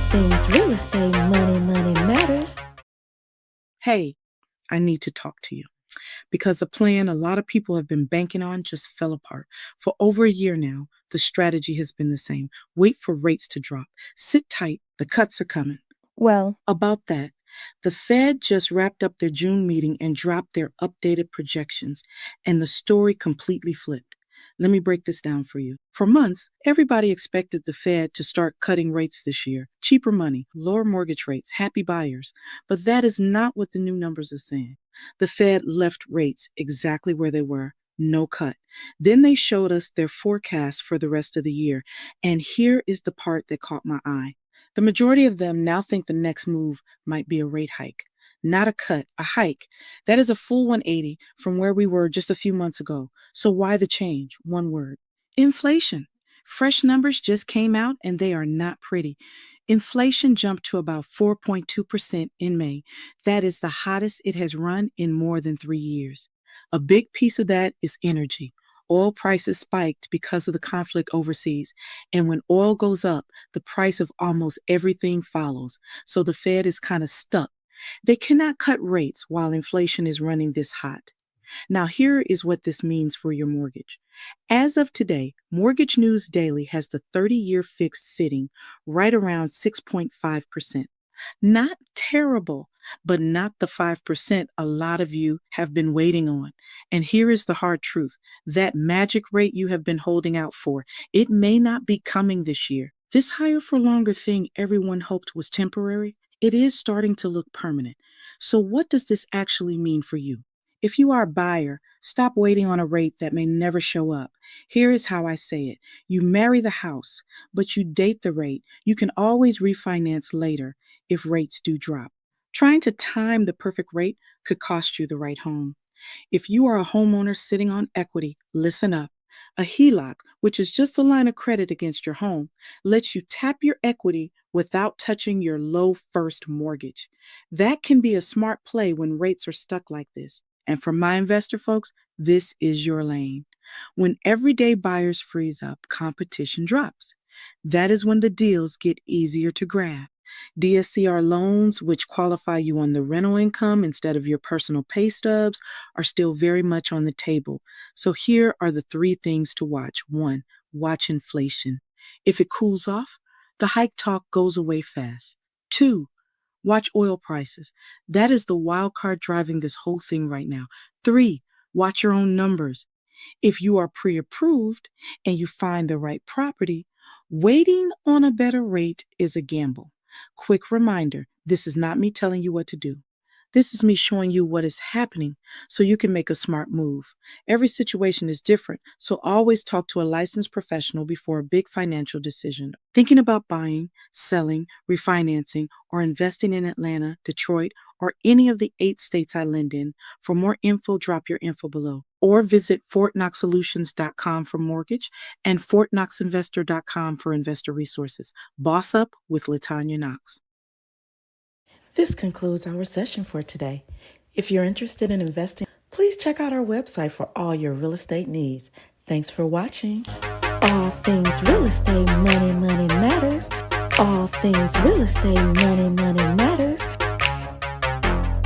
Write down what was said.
things real estate, money matters. Hey, I need to talk to you because the plan a lot of people have been banking on just fell apart. For over a year now, the strategy has been the same: wait for rates to drop, sit tight, the cuts are coming. Well, About that, the Fed just wrapped up their June meeting and dropped their updated projections, and the story completely flipped. Let me break this down for you. For months, everybody expected the Fed to start cutting rates this year. Cheaper money, lower mortgage rates, happy buyers. But that is not what the new numbers are saying. The Fed left rates exactly where they were, no cut. Then they showed us their forecast for the rest of the year. And here is the part that caught my eye. The majority of them now think the next move might be a rate hike. Not a cut, a hike. That is a full 180 from where we were just a few months ago. So why the change? One word: inflation. Fresh numbers just came out and they are not pretty. Inflation jumped to about 4.2% in May. That is the hottest it has run in more than 3 years. A big piece of that is energy. Oil prices spiked because of the conflict overseas. And when oil goes up, the price of almost everything follows. So the Fed is kind of stuck. They cannot cut rates while inflation is running this hot. Now, here is what this means for your mortgage. As of today, Mortgage News Daily has the 30-year fix sitting right around 6.5%. Not terrible, but not the 5% a lot of you have been waiting on. And here is the hard truth: that magic rate you have been holding out for, it may not be coming this year. This higher for longer thing everyone hoped was temporary, it is starting to look permanent. So, what does this actually mean for you? If you are a buyer, stop waiting on a rate that may never show up. Here is how I say it: you marry the house, but you date the rate. You can always refinance later if rates do drop. Trying to time the perfect rate could cost you the right home. If you are a homeowner sitting on equity, listen up. A HELOC, which is just a line of credit against your home, lets you tap your equity without touching your low first mortgage. That can be a smart play when rates are stuck like this. And for my investor folks, this is your lane. When everyday buyers freeze up, competition drops. That is when the deals get easier to grab. DSCR loans, which qualify you on the rental income instead of your personal pay stubs, are still very much on the table. So here are the three things to watch. One, watch inflation. If it cools off, the hike talk goes away fast. Two, watch oil prices. That is the wild card driving this whole thing right now. Three, watch your own numbers. If you are pre approved and you find the right property, waiting on a better rate is a gamble. Quick reminder: this is not me telling you what to do. This is me showing you what is happening so you can make a smart move. Every situation is different, so always talk to a licensed professional before a big financial decision. Thinking about buying, selling, refinancing, or investing in Atlanta, Detroit, or any of the 8 states I lend in? For more info, drop your info below. Or visit fortknoxsolutions.com for mortgage and fortknoxinvestor.com for investor resources. Boss Up with Latanya Knox. This concludes our session for today. If you're interested in investing, please check out our website for all your real estate needs. Thanks for watching. All things real estate, money matters. All things real estate, money matters.